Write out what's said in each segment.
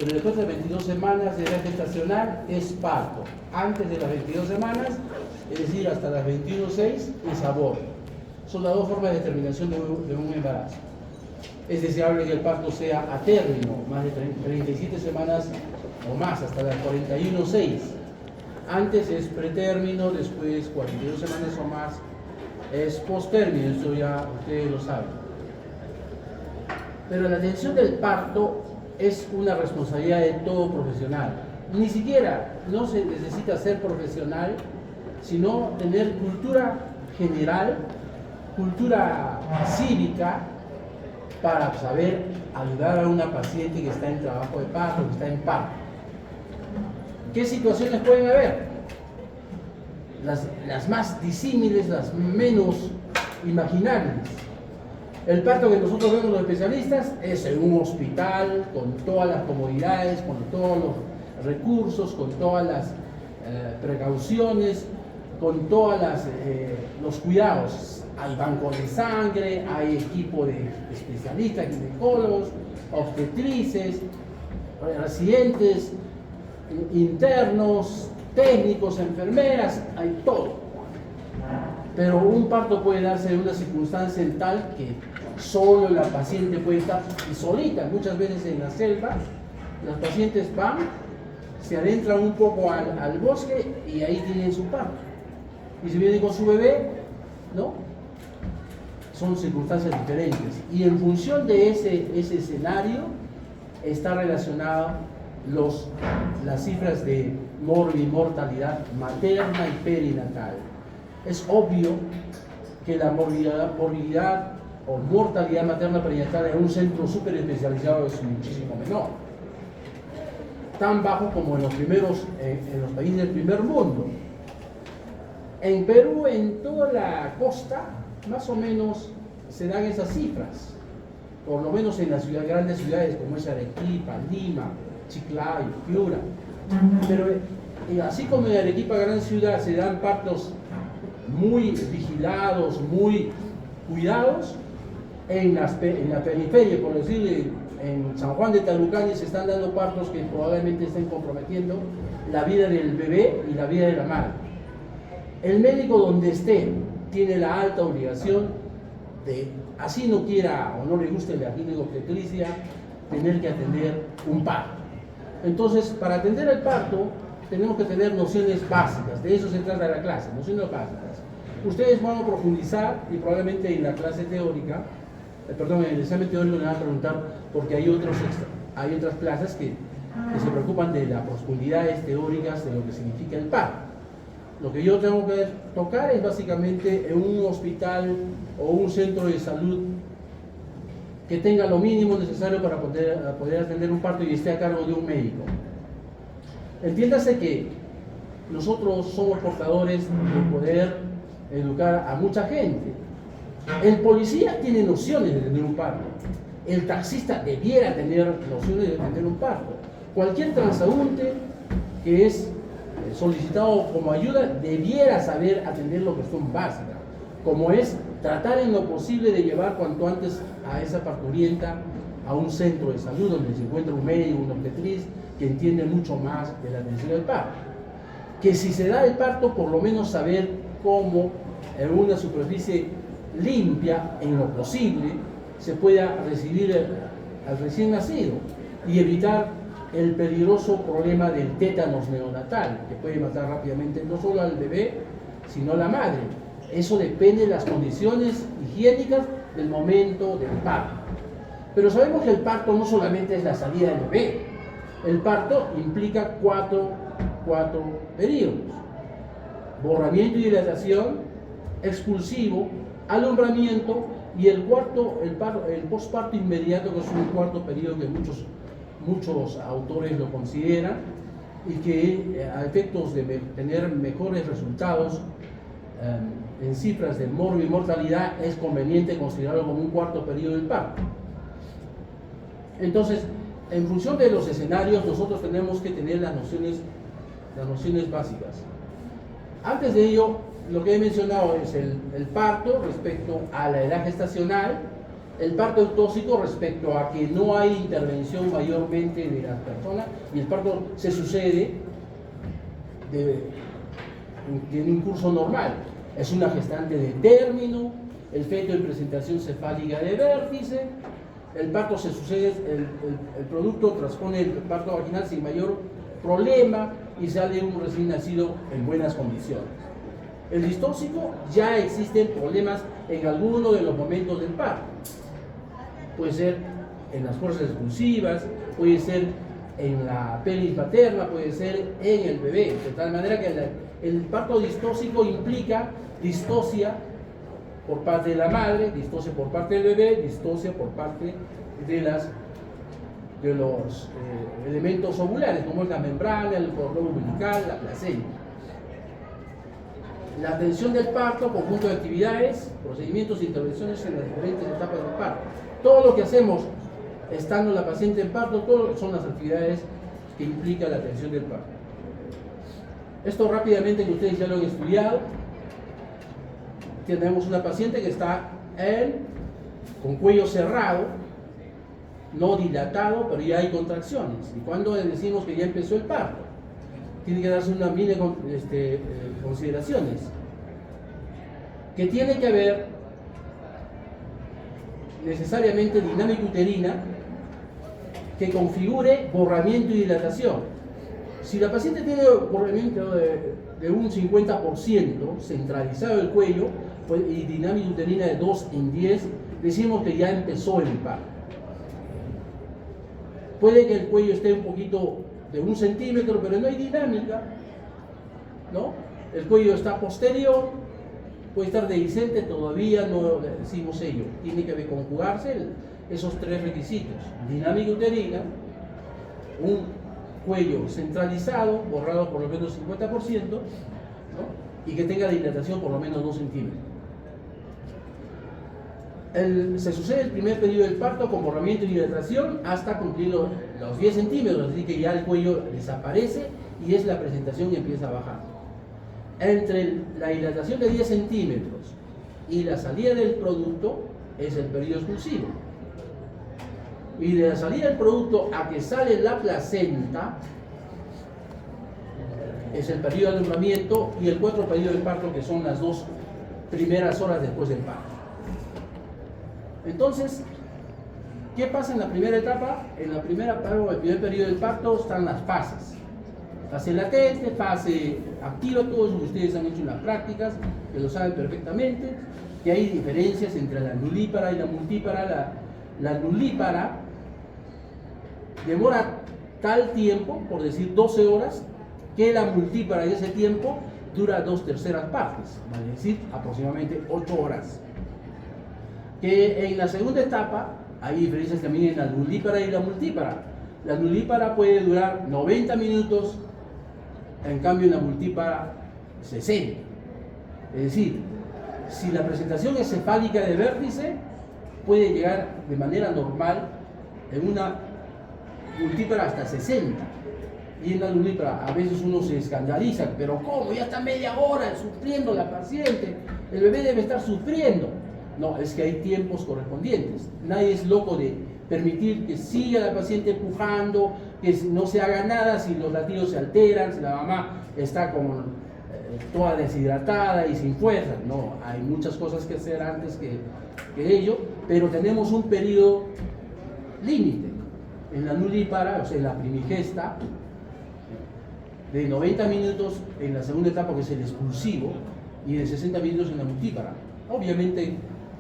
pero después de 22 semanas de edad gestacional es parto. Antes de las 22 semanas, es decir, hasta las 21.6 es aborto. Son las dos formas de determinación de un embarazo. Es deseable que el parto sea a término, más de 37 semanas o más, hasta las 41.6. Antes es pretérmino, después 42 semanas o más es posttérmino, esto ya ustedes lo saben. Pero la atención del parto es una responsabilidad de todo profesional. Ni siquiera no se necesita ser profesional, sino tener cultura general, cultura cívica, para saber ayudar a una paciente que está en trabajo de parto, que está en parto. ¿Qué situaciones pueden haber? Las más disímiles, las menos imaginables. El parto que nosotros vemos los especialistas es en un hospital, con todas las comodidades, con todos los recursos, con todas las precauciones, con todos los cuidados. Hay banco de sangre, hay equipo de especialistas, ginecólogos, obstetrices, residentes, internos, técnicos, enfermeras, hay todo. Pero un parto puede darse en una circunstancia en tal que solo la paciente puede estar y solita. Muchas veces en la selva, las pacientes van, se adentran un poco al bosque y ahí tienen su parto. Y si vienen con su bebé, ¿no? Son circunstancias diferentes. Y en función de ese escenario está relacionado las cifras de mortalidad materna y perinatal. Es obvio que la morbilidad o mortalidad materna perinatal en un centro súper especializado es muchísimo menor. Tan bajo como en los países del primer mundo. En Perú, en toda la costa, más o menos se dan esas cifras, por lo menos en las grandes ciudades como es Arequipa, Lima, Chiclayo, Piura. Pero así como en Arequipa, gran ciudad, se dan partos muy vigilados, muy cuidados, en la periferia, por decir, en San Juan de Talucani se están dando partos que probablemente estén comprometiendo la vida del bebé y la vida de la madre. El médico donde esté tiene la alta obligación de, así no quiera o no le guste la ginecobstetricia, tener que atender un parto. Entonces, para atender el parto, tenemos que tener nociones básicas, de eso se trata la clase, nociones básicas. Ustedes van a profundizar y probablemente en la clase teórica, en el examen teórico le van a preguntar, porque hay otras clases que se preocupan de las profundidades teóricas de lo que significa el parto. Lo que yo tengo que tocar es básicamente en un hospital o un centro de salud que tenga lo mínimo necesario para poder atender un parto y esté a cargo de un médico. Entiéndase que nosotros somos portadores de poder educar a mucha gente. El policía tiene nociones de tener un parto. El taxista debiera tener nociones de tener un parto. Cualquier transeúnte que es solicitado como ayuda debiera saber atender lo que son básicas, como es tratar en lo posible de llevar cuanto antes a esa parturienta a un centro de salud donde se encuentra un médico, una obstetriz que entiende mucho más de la atención del parto. Que si se da el parto, por lo menos saber cómo en una superficie limpia, en lo posible, se pueda recibir al recién nacido y evitar el peligroso problema del tétanos neonatal, que puede matar rápidamente no solo al bebé, sino a la madre. Eso depende de las condiciones higiénicas del momento del parto. Pero sabemos que el parto no solamente es la salida del bebé. El parto implica cuatro periodos: borramiento y dilatación, expulsivo, alumbramiento y el cuarto, el posparto inmediato, que es un cuarto periodo que muchos autores lo consideran y que a efectos de tener mejores resultados en cifras de morbo y mortalidad es conveniente considerarlo como un cuarto periodo del parto. Entonces, en función de los escenarios, nosotros tenemos que tener las nociones básicas. Antes de ello, lo que he mencionado es el parto respecto a la edad gestacional, el parto eutóxico respecto a que no hay intervención mayormente de las personas y el parto se sucede en un curso normal. Es una gestante de término, el feto en presentación cefálica de vértice, el parto se sucede, el producto transpone el parto vaginal sin mayor problema y sale un recién nacido en buenas condiciones. El distóxico ya existen problemas en alguno de los momentos del parto. Puede ser en las fuerzas expulsivas, puede ser en la pelvis materna, puede ser en el bebé, de tal manera que el parto distóxico implica distocia por parte de la madre, distocia por parte del bebé, distocia por parte de los elementos ovulares, como es la membrana, el cordón umbilical, la placenta. La atención del parto, conjunto de actividades, procedimientos e intervenciones en las diferentes etapas del parto. Todo lo que hacemos estando la paciente en parto, todo son las actividades que implica la atención del parto. Esto rápidamente, que ustedes ya lo han estudiado. Tenemos una paciente que está con cuello cerrado, no dilatado, pero ya hay contracciones. ¿Y cuando decimos que ya empezó el parto? Tiene que darse una mini consideraciones. Que tiene que haber necesariamente dinámica uterina que configure borramiento y dilatación. Si la paciente tiene borramiento de un 50% centralizado del cuello y dinámica uterina de 2 en 10, decimos que ya empezó el parto. Puede que el cuello esté un poquito de 1 centímetro, pero no hay dinámica, ¿no? El cuello está posterior, puede estar dehiscente, todavía no decimos ello. Tiene que conjugarse esos 3 requisitos: dinámica uterina, un cuello centralizado, borrado por lo menos 50%, ¿no? Y que tenga dilatación por lo menos 2 centímetros. Se sucede el primer periodo del parto con borramiento y dilatación hasta cumplir los 10 centímetros, así que ya el cuello desaparece y es la presentación que empieza a bajar. Entre la dilatación de 10 centímetros y la salida del producto es el periodo expulsivo. Y de la salida del producto a que sale la placenta es el periodo de alumbramiento y el 4 periodo del parto, que son las 2 primeras horas después del parto. Entonces, ¿qué pasa en la primera etapa? En el primer periodo del parto están las fases. Fase latente, fase activa, todos ustedes han hecho en las prácticas, que lo saben perfectamente, que hay diferencias entre la nulípara y la multípara. La nulípara demora tal tiempo, por decir 12 horas, que la multípara de ese tiempo dura 2/3 partes, vale decir aproximadamente 8 horas. Que en la segunda etapa hay diferencias también en la nulípara y la multípara. La nulípara puede durar 90 minutos, en cambio en la multípara 60. Es decir, si la presentación es cefálica de vértice, puede llegar de manera normal en una multípara hasta 60. Y en la nulípara a veces uno se escandaliza, pero ¿cómo? Ya está media hora sufriendo la paciente, el bebé debe estar sufriendo. No, es que hay tiempos correspondientes. Nadie es loco de permitir que siga la paciente empujando, que no se haga nada si los latidos se alteran, si la mamá está como toda deshidratada y sin fuerza. No, hay muchas cosas que hacer antes que ello, pero tenemos un periodo límite. En la nulípara, o sea, en la primigesta, de 90 minutos en la segunda etapa, que es el expulsivo, y de 60 minutos en la multípara. Obviamente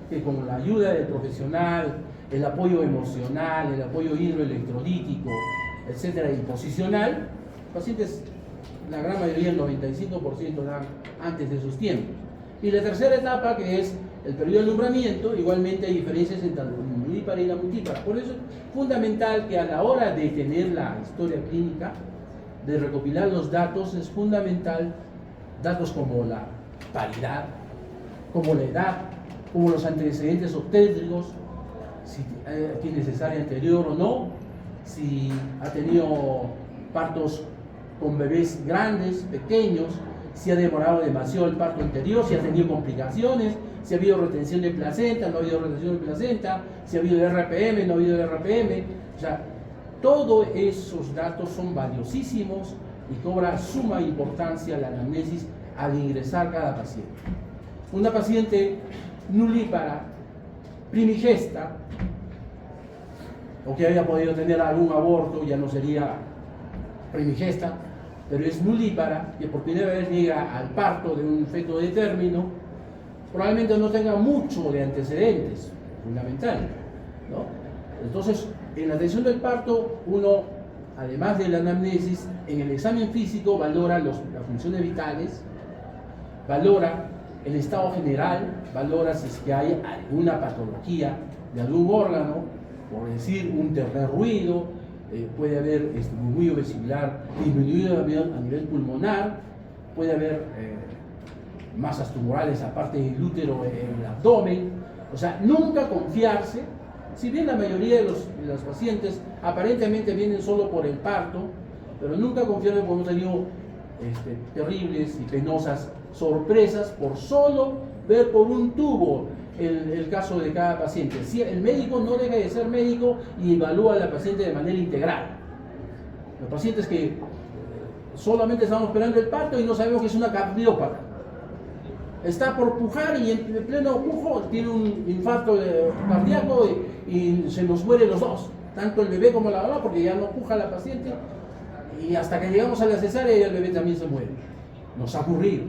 que con la ayuda del profesional, el apoyo emocional, el apoyo hidroelectrolítico, etcétera, y posicional, pacientes, la gran mayoría, el 95%, dan antes de sus tiempos. Y la tercera etapa, que es el periodo de alumbramiento, igualmente hay diferencias entre la nulípara y la multípara. Por eso es fundamental que a la hora de tener la historia clínica, de recopilar los datos, es fundamental datos como la paridad, como la edad, como los antecedentes obstétricos, si tiene cesárea anterior o no, si ha tenido partos con bebés grandes, pequeños, si ha demorado demasiado el parto anterior, si ha tenido complicaciones, si ha habido retención de placenta, no ha habido retención de placenta, si ha habido RPM, no ha habido RPM. O sea, todos esos datos son valiosísimos y cobra suma importancia la anamnesis al ingresar cada paciente. Una paciente nulípara, primigesta, o que haya podido tener algún aborto, ya no sería primigesta, pero es nulípara, que por primera vez llega al parto de un feto de término, probablemente no tenga mucho de antecedentes, fundamental, ¿no? Entonces, en la atención del parto, uno, además de la anamnesis, en el examen físico valora las funciones vitales, valora el estado general, valora si es que hay alguna patología de algún órgano, por decir un tercer ruido, puede haber murmullo vesicular disminuido a nivel pulmonar, puede haber masas tumorales aparte del útero en el abdomen. O sea, nunca confiarse, si bien la mayoría de los pacientes aparentemente vienen solo por el parto, pero nunca confiarse porque hemos tenido terribles y penosas sorpresas por solo ver por un tubo el caso de cada paciente. Si el médico no deja de ser médico y evalúa a la paciente de manera integral. Los pacientes que solamente estamos esperando el parto y no sabemos que es una cardiópata, está por pujar y en pleno pujo tiene un infarto cardíaco y se nos mueren los dos, tanto el bebé como la mamá, porque ya no puja la paciente, y hasta que llegamos a la cesárea y el bebé también se muere. Nos ha ocurrido.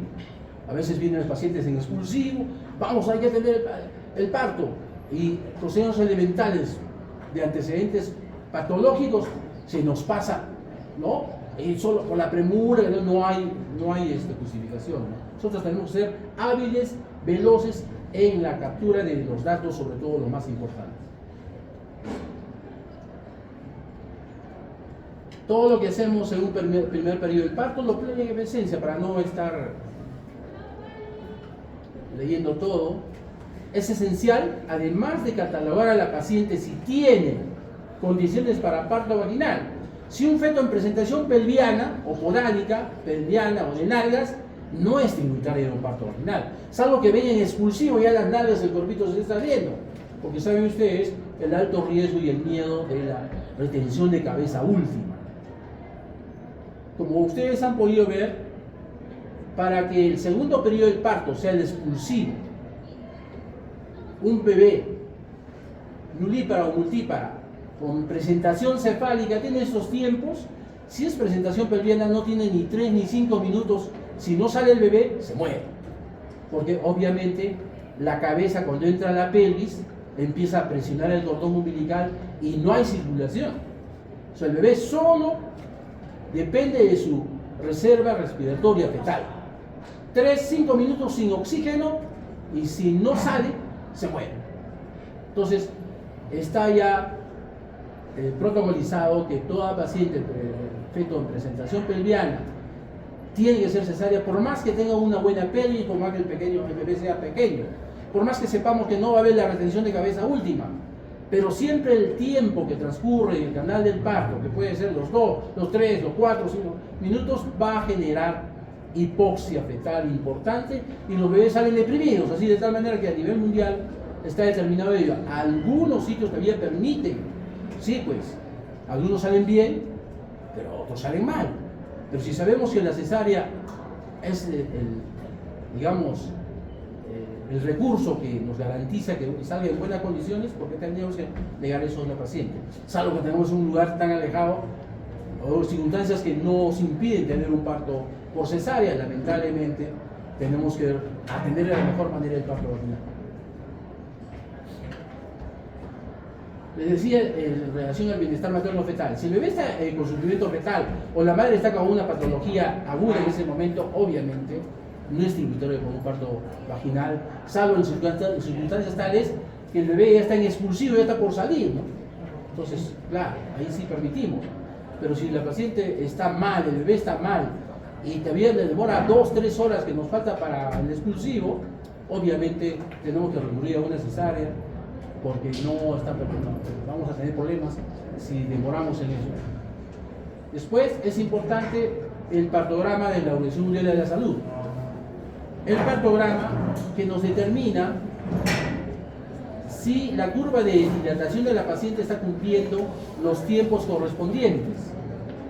A veces vienen los pacientes en expulsivo, vamos, hay que atender el parto, y procesos elementales de antecedentes patológicos se nos pasa, ¿no? Y solo por la premura no hay justificación, ¿no? Nosotros tenemos que ser hábiles, veloces en la captura de los datos, sobre todo lo más importante. Todo lo que hacemos en un primer periodo del parto lo pleno en esencia, para no estar leyendo todo, es esencial, además de catalogar a la paciente si tiene condiciones para parto vaginal. Si un feto en presentación pelviana o podálica, pelviana o de nalgas, no es tributario de un parto vaginal, salvo que venga en expulsivo, ya las nalgas, el corpito se está viendo, porque saben ustedes el alto riesgo y el miedo de la retención de cabeza última. Como ustedes han podido ver, para que el segundo periodo del parto sea el expulsivo, un bebé nulípara o multípara con presentación cefálica tiene esos tiempos. Si es presentación pelviana no tiene ni 3 ni 5 minutos. Si no sale el bebé, se muere, porque obviamente la cabeza, cuando entra a la pelvis, empieza a presionar el cordón umbilical y no hay circulación. O sea, el bebé solo depende de su reserva respiratoria fetal. 3-5 minutos sin oxígeno, y si no sale, se muere. Entonces, está ya protocolizado que toda paciente feto en presentación pelviana tiene que ser cesárea, por más que tenga una buena pelvis, por más que el bebé sea pequeño, por más que sepamos que no va a haber la retención de cabeza última, pero siempre el tiempo que transcurre en el canal del parto, que puede ser los 2, los 3, los 4, 5 minutos, va a generar hipoxia fetal importante y los bebés salen deprimidos, así de tal manera que a nivel mundial está determinado ello. Algunos sitios todavía permiten, sí, pues, algunos salen bien, pero otros salen mal. Pero si sabemos que la cesárea es el recurso que nos garantiza que salga en buenas condiciones, ¿por qué tendríamos que negar eso a la paciente? Salvo que tenemos un lugar tan alejado o circunstancias que nos impiden tener un parto por cesárea. Lamentablemente tenemos que atender de la mejor manera el parto vaginal. Les decía en relación al bienestar materno-fetal, si el bebé está con sufrimiento fetal o la madre está con una patología aguda en ese momento, obviamente no es tributario de un parto vaginal, salvo en circunstancias tales que el bebé ya está en expulsivo, ya está por salir, ¿no? Entonces, claro, ahí sí permitimos. Pero si la paciente está mal, el bebé está mal, y todavía le demora 2-3 horas que nos falta para el expulsivo, obviamente tenemos que recurrir a una cesárea, porque no está perdonado. Vamos a tener problemas si demoramos en eso. Después es importante el partograma de la Organización Mundial de la Salud. el cartograma que nos determina si la curva de dilatación de la paciente está cumpliendo los tiempos correspondientes.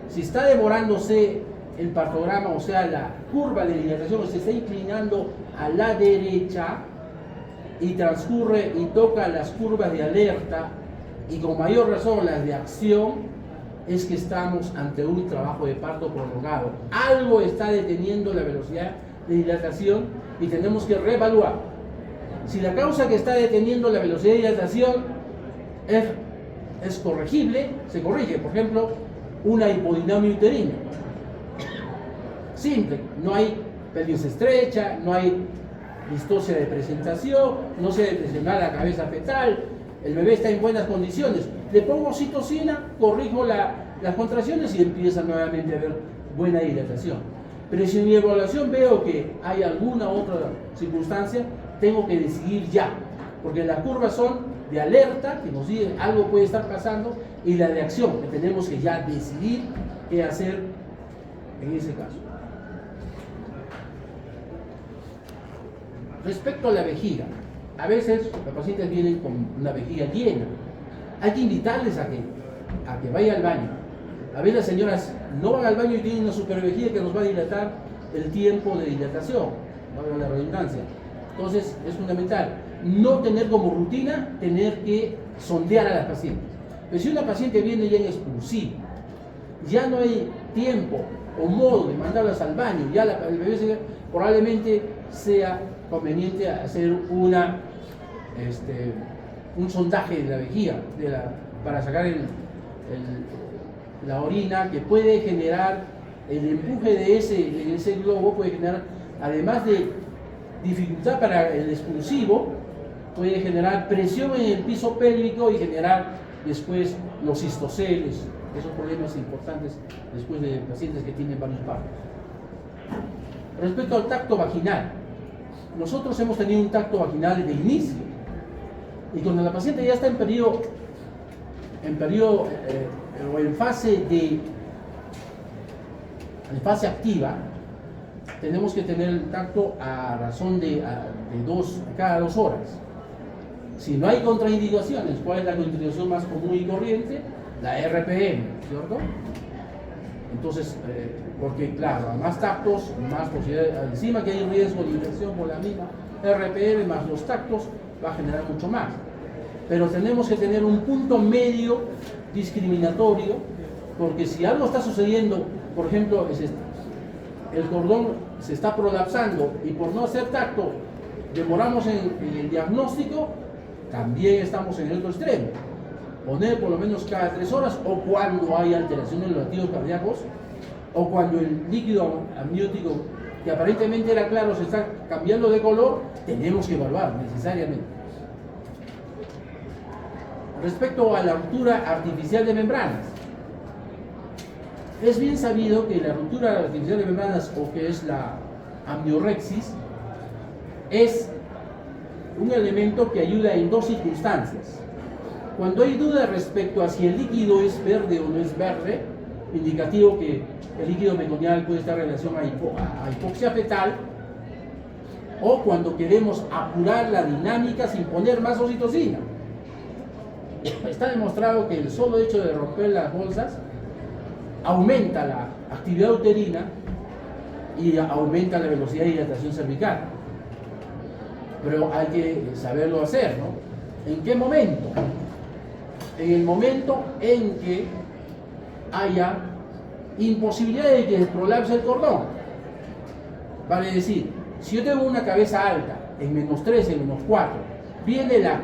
Si está demorándose el partograma, o sea, la curva de dilatación se está inclinando a la derecha y transcurre y toca las curvas de alerta y con mayor razón las de acción, es que estamos ante un trabajo de parto prolongado. Algo está deteniendo la velocidad de dilatación y tenemos que reevaluar. Si la causa que está deteniendo la velocidad de dilatación es corregible, se corrige. Por ejemplo, una hipodinamia uterina. Simple, no hay pelvis estrecha, no hay distocia de presentación, no se depresiona la cabeza fetal, el bebé está en buenas condiciones. Le pongo oxitocina, corrijo las contracciones y empieza nuevamente a haber buena dilatación. Pero si en mi evaluación veo que hay alguna otra circunstancia, tengo que decidir ya, porque las curvas son de alerta, que nos dicen algo puede estar pasando, y la de acción, que tenemos que ya decidir qué hacer en ese caso. Respecto a la vejiga, a veces los pacientes vienen con una vejiga llena. Hay que invitarles a que vaya al baño. A veces las señoras no van al baño y tienen una supervejiga que nos va a dilatar el tiempo de dilatación, valga la redundancia. Entonces es fundamental no tener como rutina tener que sondear a las pacientes. Pero si una paciente viene ya en expulsivo, ya no hay tiempo o modo de mandarlas al baño, ya el bebé probablemente sea conveniente hacer un sondaje de la vejiga para sacar la orina, que puede generar el empuje de ese globo, puede generar, además de dificultad para el expulsivo, puede generar presión en el piso pélvico y generar después los cistoceles, esos problemas importantes después de pacientes que tienen varios partos. Respecto al tacto vaginal, nosotros hemos tenido un tacto vaginal de inicio, y cuando la paciente ya está en fase activa, tenemos que tener el tacto a razón de cada 2 horas. Si no hay contraindicaciones, ¿cuál es la contraindicación más común y corriente? La RPM, ¿cierto? Entonces, porque claro, a más tactos, más posibilidad, encima que hay riesgo de infección por la misma RPM más los tactos, va a generar mucho más. Pero tenemos que tener un punto medio discriminatorio, porque si algo está sucediendo, por ejemplo, el cordón se está prolapsando y por no hacer tacto demoramos en el diagnóstico, también estamos en el otro extremo. Poner por lo menos cada 3 horas, o cuando hay alteraciones en los latidos cardíacos, o cuando el líquido amniótico, que aparentemente era claro, se está cambiando de color, tenemos que evaluar necesariamente. Respecto a la ruptura artificial de membranas, es bien sabido que la ruptura artificial de membranas, o que es la amniorexis, es un elemento que ayuda en 2 circunstancias. Cuando hay duda respecto a si el líquido es verde o no es verde, indicativo que el líquido meconial puede estar en relación a hipoxia fetal, o cuando queremos apurar la dinámica sin poner más oxitocina. Está demostrado que el solo hecho de romper las bolsas aumenta la actividad uterina y aumenta la velocidad de dilatación cervical. Pero hay que saberlo hacer, ¿no? ¿En qué momento? En el momento en que haya imposibilidad de que prolapse el cordón. Vale decir, si yo tengo una cabeza alta, en -3, en -4, viene la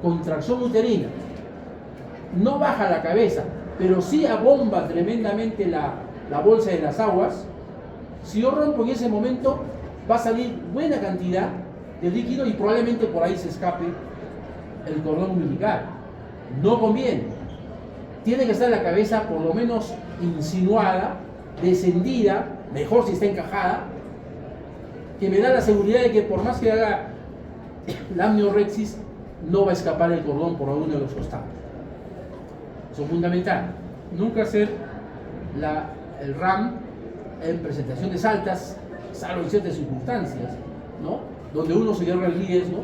contracción uterina, no baja la cabeza, pero sí abomba tremendamente la bolsa de las aguas. Si yo rompo en ese momento, va a salir buena cantidad de líquido y probablemente por ahí se escape el cordón umbilical. No conviene. Tiene que estar la cabeza por lo menos insinuada, descendida, mejor si está encajada, que me da la seguridad de que por más que haga la amniorexis, no va a escapar el cordón por alguno de los costados. Eso es fundamental. Nunca hacer el RAM en presentaciones altas, salvo en ciertas circunstancias, ¿no? Donde uno se lleva el riesgo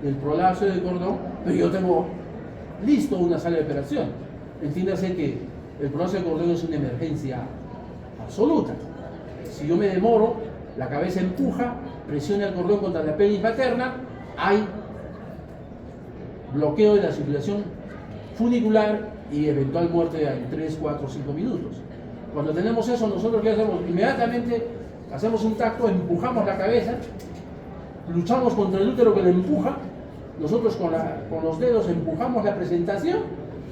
del prolapso del cordón, pero yo tengo listo una sala de operación. Entiéndase que el prolapso del cordón es una emergencia absoluta. Si yo me demoro, la cabeza empuja, presiona el cordón contra la pelvis materna, hay bloqueo de la circulación funicular y eventual muerte en 3, 4, 5 minutos. Cuando tenemos eso, nosotros ¿qué hacemos? Inmediatamente hacemos un tacto, empujamos la cabeza, luchamos contra el útero que le empuja, nosotros con los dedos empujamos la presentación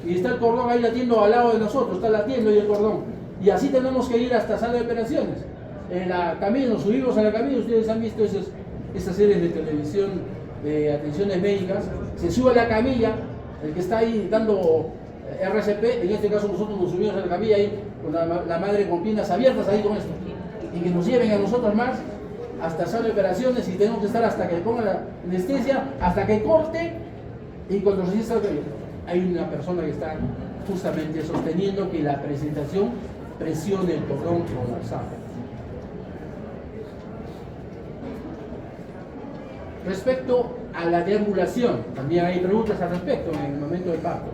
y está el cordón ahí latiendo al lado de nosotros, está latiendo ahí el cordón. Y así tenemos que ir hasta sala de operaciones. En la camilla, nos subimos a la camilla, ustedes han visto esas series de televisión de atenciones médicas, se sube a la camilla, el que está ahí dando RCP, en este caso nosotros nos subimos a la camilla ahí con la madre con piernas abiertas ahí con esto, y que nos lleven a nosotros más hasta sala de operaciones y tenemos que estar hasta que ponga la anestesia, hasta que corte, y cuando recién salga hay una persona que está justamente sosteniendo que la presentación presione el cordón prolapsado. Respecto a la deambulación, también hay preguntas al respecto en el momento del parto.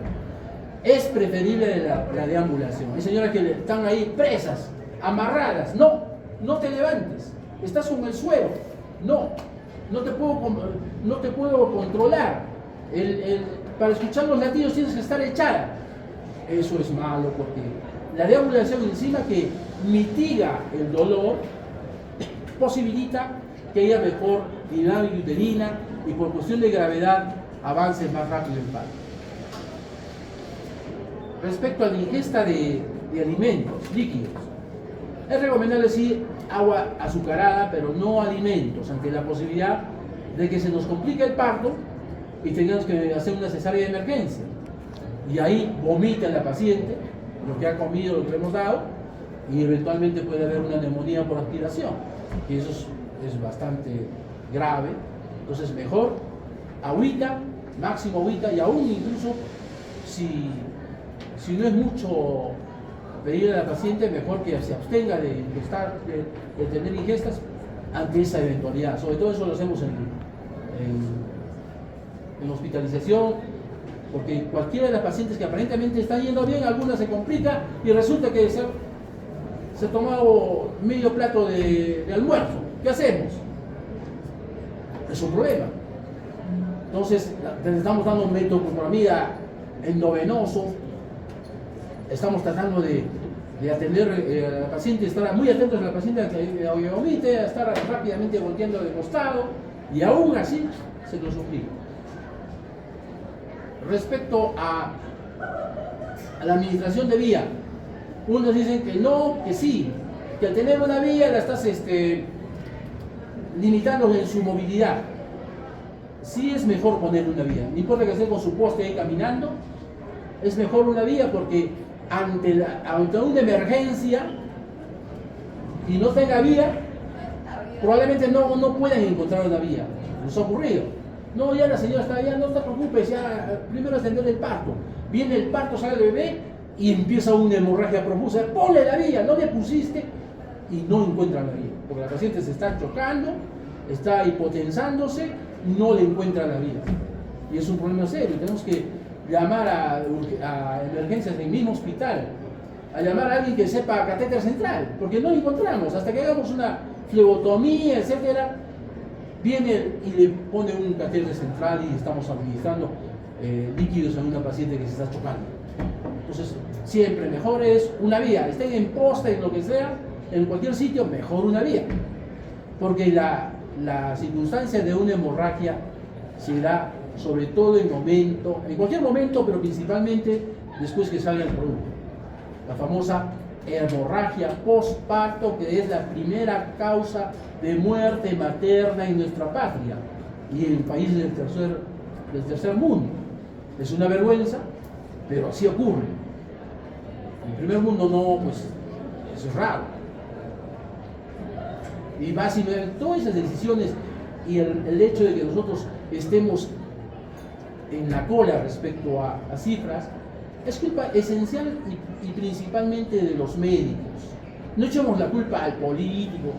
¿Es preferible la deambulación? Hay señoras que están ahí presas, amarradas. No, no te levantes. Estás con el suero. No, no te puedo controlar. Para escuchar los latidos tienes que estar echada. Eso es malo porque la deambulación encima que mitiga el dolor, posibilita que haya mejor dinámica uterina y por cuestión de gravedad avance más rápido el parto. Respecto a la ingesta de alimentos líquidos, es recomendable sí agua azucarada, pero no alimentos, ante la posibilidad de que se nos complique el parto y tengamos que hacer una cesárea de emergencia. Y ahí vomita la paciente lo que ha comido, lo que le hemos dado, y eventualmente puede haber una neumonía por aspiración, y eso es bastante grave. Entonces mejor agüita, máximo agüita, y aún incluso si no es mucho pedir a la paciente, mejor que se abstenga de tener ingestas ante esa eventualidad. Sobre todo eso lo hacemos en hospitalización, porque cualquiera de las pacientes que aparentemente está yendo bien, alguna se complica y resulta que se ha tomado medio plato de almuerzo. ¿Qué hacemos? Es un problema. Entonces, estamos dando un metoclopramida endovenoso, estamos tratando de atender a la paciente, estar muy atentos a la paciente a que vomite, a estar rápidamente volteando de costado, y aún así se nos suplica. Respecto a la administración de vía, unos dicen que no, que sí, que al tener una vía la estás limitando en su movilidad. Sí es mejor poner una vía, no importa que esté con su poste ahí caminando, es mejor una vía porque ante una emergencia y no tenga vía, probablemente no puedan encontrar una vía. Nos ha ocurrido. No, ya la señora está allá, no te preocupes, ya primero atender el parto. Viene el parto, sale el bebé y empieza una hemorragia profusa. Ponle la vía, no le pusiste y no encuentran la vía. Porque la paciente se está chocando, está hipotensándose, no le encuentra la vía. Y es un problema serio. Tenemos que llamar a emergencias en el mismo hospital, a llamar a alguien que sepa catéter central, porque no encontramos, hasta que hagamos una flebotomía, etcétera, viene y le pone un catéter central y estamos administrando líquidos en una paciente que se está chocando. Entonces, siempre mejor es una vía, estén en posta, en lo que sea, en cualquier sitio, mejor una vía, porque la circunstancia de una hemorragia se da sobre todo en cualquier momento, pero principalmente después que salga el producto. La famosa hemorragia postparto, que es la primera causa de muerte materna en nuestra patria y en países del tercer mundo. Es una vergüenza, pero así ocurre. En el primer mundo no, pues eso es raro. Y básicamente todas esas decisiones y el hecho de que nosotros estemos en la cola respecto a cifras, es culpa esencial y principalmente de los médicos. No echemos la culpa al político,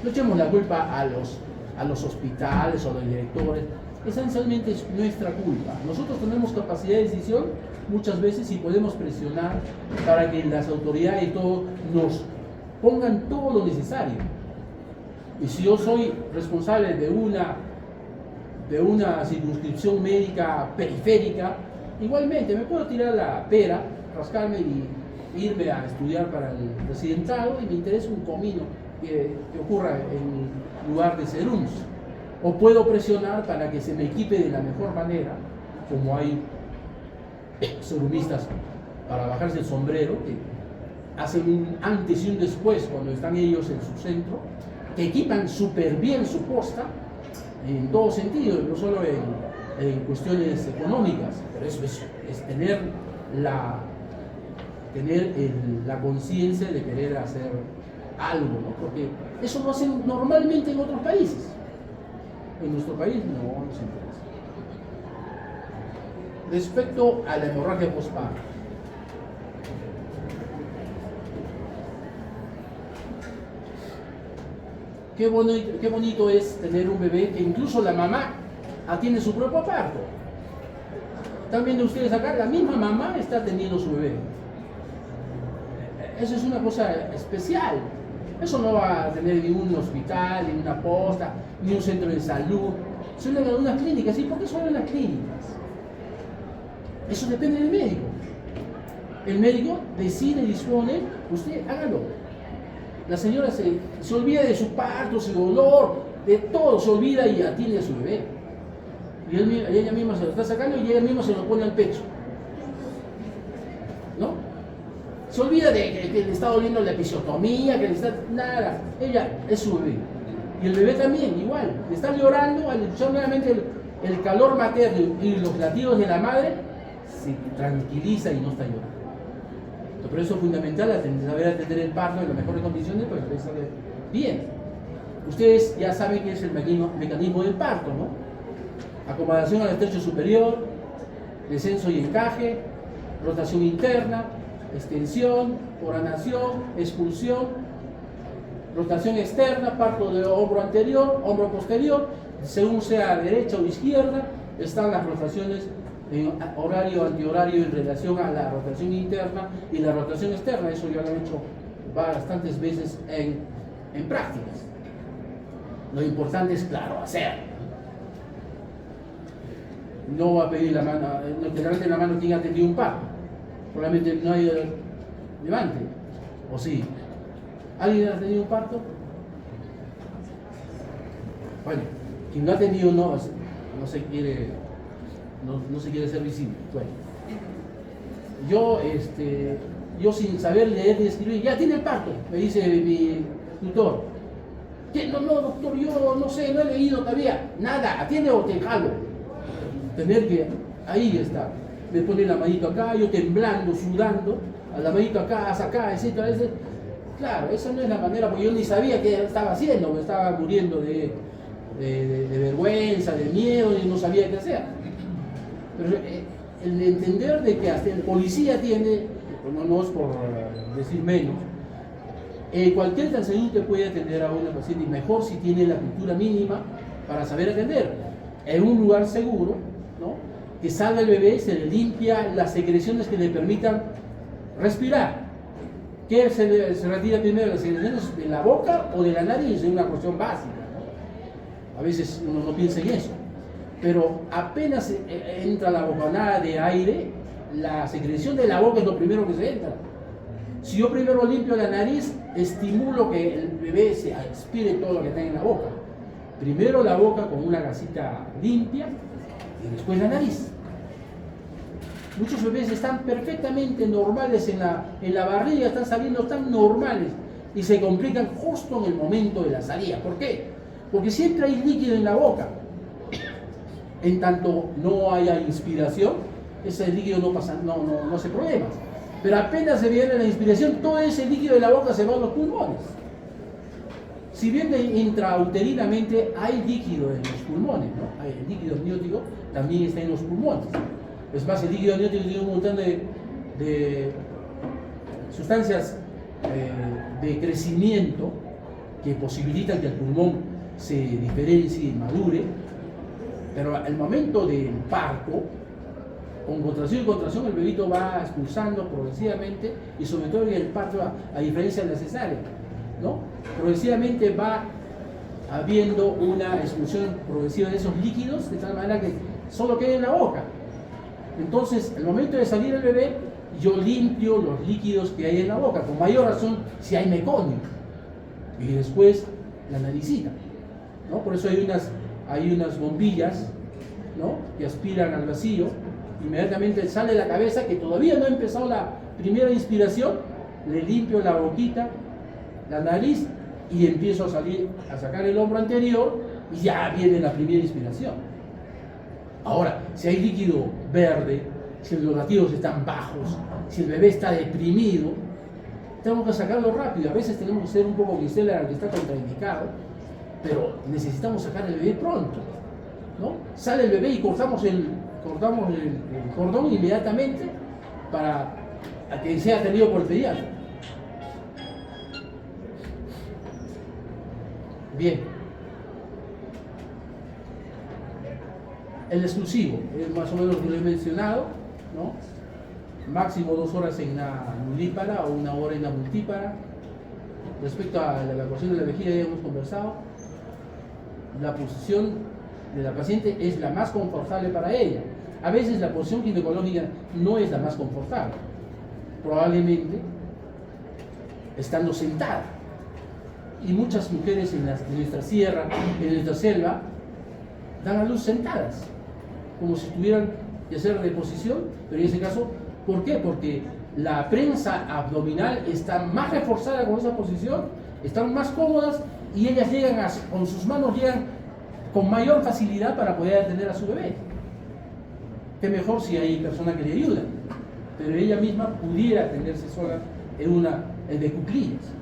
no echemos la culpa a los a los hospitales o a los directores. Esencialmente es nuestra culpa. Nosotros tenemos capacidad de decisión muchas veces y podemos presionar para que las autoridades y todo nos pongan todo lo necesario. Y si yo soy responsable de una circunscripción médica periférica, igualmente me puedo tirar la pera, rascarme y irme a estudiar para el residentado y me interesa un comino que ocurra en lugar de serums. O puedo presionar para que se me equipe de la mejor manera, como hay serumistas para bajarse el sombrero, que hacen un antes y un después cuando están ellos en su centro, que equipan súper bien su posta, en todo sentido, no solo en cuestiones económicas, pero eso es tener la conciencia de querer hacer algo, ¿no? Porque eso lo hacen normalmente en otros países. En nuestro país no nos interesa. Respecto a la hemorragia postparto, qué bonito es tener un bebé que incluso la mamá atiende su propio parto. Están viendo ustedes acá, la misma mamá está atendiendo su bebé. Eso es una cosa especial. Eso no va a tener ni un hospital, ni una posta, ni un centro de salud. Son en algunas clínicas. ¿Y por qué son en las clínicas? Eso depende del médico. El médico decide, dispone, usted hágalo. La señora se olvida de su parto, su dolor, de todo, se olvida y atiende a su bebé. Y ella misma se lo está sacando y ella misma se lo pone al pecho. ¿No? Se olvida de que le está doliendo la episiotomía, que le está... Nada. Ella es su bebé. Y el bebé también, igual. Le está llorando, al escuchar nuevamente el calor materno y los latidos de la madre, se tranquiliza y no está llorando. Por eso es fundamental saber atender el parto en las mejores condiciones para que salga bien. Ustedes ya saben que es el mecanismo del parto, ¿no? Acomodación al estrecho superior, descenso y encaje, rotación interna, extensión, oranación, expulsión, rotación externa, parto de hombro anterior, hombro posterior, según sea derecha o izquierda, están las rotaciones en horario, antihorario en relación a la rotación interna y la rotación externa. Eso ya lo he hecho bastantes veces en prácticas. Lo importante es, claro, hacer. No va a pedir la mano, no te levante la mano quien ha tenido un parto. Probablemente no hay levante. ¿O sí? ¿Alguien ha tenido un parto? Bueno, quien no ha tenido no se quiere ser visible. Bueno, yo sin saber leer ni escribir, ya tiene el parto, me dice mi tutor. No, doctor, yo no sé, no he leído todavía. Nada, atiende o te jalo. Tener que, ahí está. Me pone la manito acá, yo temblando, sudando, a la manito acá, etcétera, etcétera. Claro, esa no es la manera, porque yo ni sabía qué estaba haciendo, me estaba muriendo de vergüenza, de miedo, y no sabía qué hacer. Pero el entender de que hasta el policía tiene, no es por decir menos, cualquier transeúnte puede atender a una paciente, y mejor si tiene la cultura mínima para saber atender, en un lugar seguro, ¿no? Que salga el bebé, se le limpia las secreciones que le permitan respirar. ¿Qué se retira primero? ¿Las secreciones de la boca o de la nariz? Es una cuestión básica, ¿no? A veces uno no piensa en eso. Pero apenas entra la bocanada de aire, la secreción de la boca es lo primero que se entra. Si yo primero limpio la nariz, estimulo que el bebé se aspire todo lo que tenga en la boca. Primero la boca con una gasita limpia y después la nariz. Muchos bebés están perfectamente normales en la barriga, están saliendo tan normales y se complican justo en el momento de la salida. ¿Por qué? Porque siempre hay líquido en la boca. En tanto no haya inspiración, ese líquido no hace problemas. Pero apenas se viene la inspiración, todo ese líquido de la boca se va a los pulmones. Si bien intrauterinamente hay líquido en los pulmones, ¿no? El líquido amniótico también está en los pulmones. Es más, el líquido amniótico tiene un montón de sustancias de crecimiento que posibilitan que el pulmón se diferencie y madure, pero al momento del parto, con contracción y contracción, el bebito va expulsando progresivamente, y sobre todo en el parto, a diferencia de la cesárea, ¿no? Progresivamente va habiendo una expulsión progresiva de esos líquidos, de tal manera que solo queda en la boca. Entonces, al momento de salir el bebé, yo limpio los líquidos que hay en la boca, con mayor razón si hay meconio, y después la naricita, ¿no? Por eso hay unas bombillas, ¿no?, que aspiran al vacío. Inmediatamente sale la cabeza, que todavía no ha empezado la primera inspiración, le limpio la boquita, la nariz, y empiezo a sacar el hombro anterior, y ya viene la primera inspiración. Ahora, si hay líquido verde, si los latidos están bajos, si el bebé está deprimido, tenemos que sacarlo rápido. A veces tenemos que ser un poco grisela, que está contraindicado, pero necesitamos sacar el bebé pronto, ¿no? Sale el bebé y cortamos el cordón inmediatamente para que sea atendido por el pediatra. Bien. El exclusivo, es más o menos lo que he mencionado, ¿no? Máximo 2 horas en la nulípara o 1 hora en la multípara. Respecto a la evacuación de la vejiga, ya hemos conversado. La posición de la paciente es la más confortable para ella. A veces la posición ginecológica no es la más confortable. Probablemente estando sentada. Y muchas mujeres en nuestra sierra, en nuestra selva, dan a luz sentadas, como si tuvieran que hacer de posición, pero en ese caso, ¿por qué? Porque la prensa abdominal está más reforzada con esa posición, están más cómodas, y ellas con sus manos llegan con mayor facilidad para poder atender a su bebé. Qué mejor si hay personas que le ayudan, pero ella misma pudiera atenderse sola de cuclillas.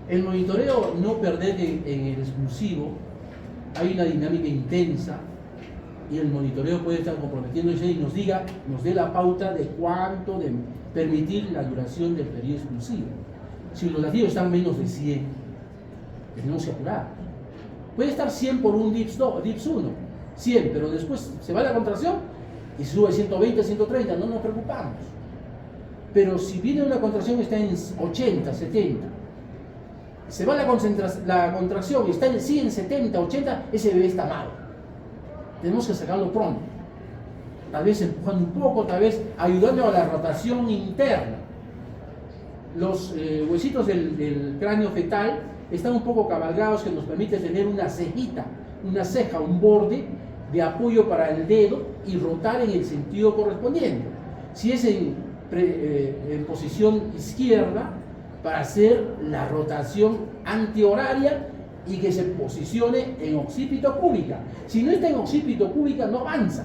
El monitoreo, no perder en el exclusivo. Hay una dinámica intensa, y el monitoreo puede estar comprometiéndose y nos dé la pauta de cuánto de permitir la duración del periodo exclusivo. Si los latidos están menos de 100, tenemos que apurar. Puede estar 100 por un DIPS 1, 100, pero después se va la contracción y sube 120, 130, no nos preocupamos. Pero si viene una contracción que está en 80, 70, se va la contracción y está en 100, 70, 80, ese bebé está malo. Tenemos que sacarlo pronto. Tal vez empujando un poco, tal vez ayudando a la rotación interna. Los huesitos del cráneo fetal están un poco cabalgados, que nos permite tener una cejita, una ceja, un borde de apoyo para el dedo y rotar en el sentido correspondiente. Si es en posición izquierda, para hacer la rotación antihoraria y que se posicione en occipito cúbica. Si no está en occipito cúbica, no avanza.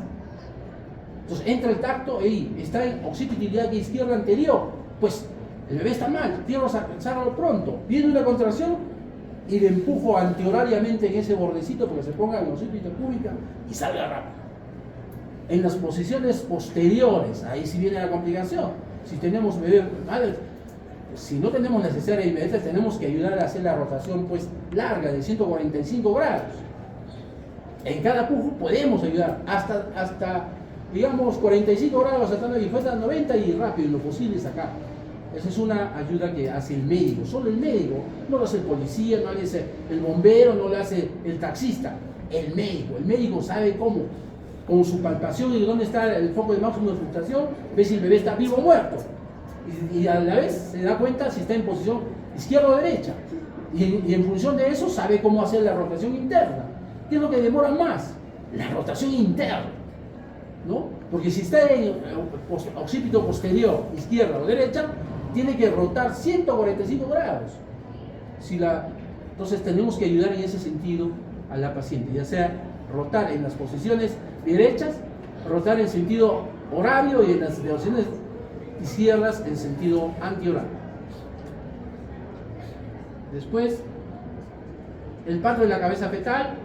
Entonces entra el tacto y está en occipito ilíaca izquierda anterior, pues el bebé está mal, quiero sacarlo pronto. Viene una contracción y le empujo antihorariamente en ese bordecito porque se ponga en occipito cúbica y salga rápido. En las posiciones posteriores, ahí sí viene la complicación. Si tenemos bebé mal, si no tenemos la cesárea inmediata, tenemos que ayudar a hacer la rotación pues larga de 145 grados. En cada pujo podemos ayudar hasta digamos 45 grados, hasta 90 y rápido, lo posible sacar. Esa es una ayuda que hace el médico, solo el médico, no lo hace el policía, no lo hace el bombero, no lo hace el taxista, el médico sabe cómo, con su palpación y dónde está el foco de máxima fluctuación, ve si el bebé está vivo o muerto. Y a la vez se da cuenta si está en posición izquierda o derecha. Y en función de eso sabe cómo hacer la rotación interna. ¿Qué es lo que demora más? La rotación interna, ¿no? Porque si está en occipito posterior, izquierda o derecha, tiene que rotar 145 grados. Entonces tenemos que ayudar en ese sentido a la paciente, ya sea rotar en las posiciones derechas, rotar en sentido horario, y en las posiciones izquierdas en sentido antihorario. Después, el parto de la cabeza fetal,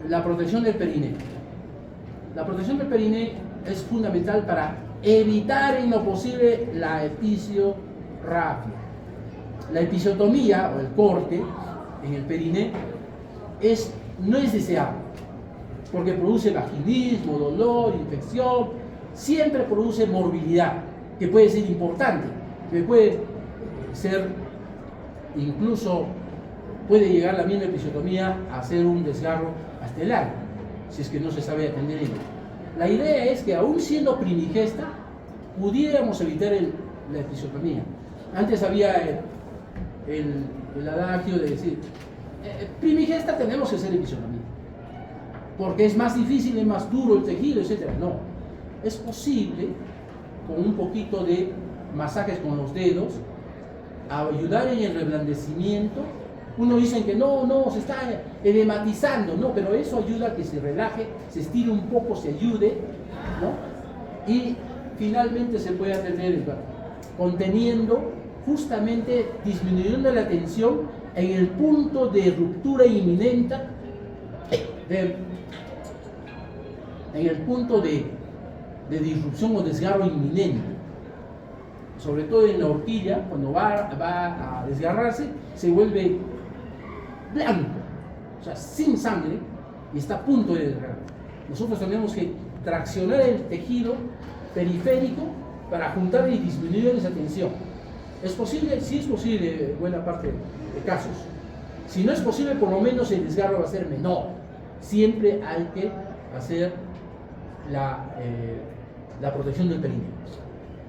la protección del perineo. La protección del perineo es fundamental para evitar en lo posible la episiorrafia. La episiotomía o el corte en el periné no es deseable, porque produce vaginismo, dolor, infección, siempre produce morbilidad, que puede ser importante, que puede ser, incluso puede llegar la misma episiotomía a hacer un desgarro hasta el ano, si es que no se sabe atender ello. La idea es que aún siendo primigesta, pudiéramos evitar la episiotomía. Antes había el adagio de decir, primigesta tenemos que hacer episiotomía, porque es más difícil, es más duro el tejido, etc. No, es posible, con un poquito de masajes con los dedos, ayudar en el reblandecimiento. Uno dice que no, se está edematizando, no, pero eso ayuda a que se relaje, se estire un poco, se ayude, ¿no? Y finalmente se puede atender conteniendo, justamente disminuyendo la tensión en el punto de ruptura inminente, en el punto de disrupción o desgarro inminente. Sobre todo en la horquilla, cuando va a desgarrarse, se vuelve blanco, o sea, sin sangre, y está a punto de desgarrar. Nosotros tenemos que traccionar el tejido periférico para juntar y disminuir esa tensión. ¿Es posible? Sí es posible en buena parte de casos. Si no es posible, por lo menos el desgarro va a ser menor. Siempre hay que hacer la protección del perineo.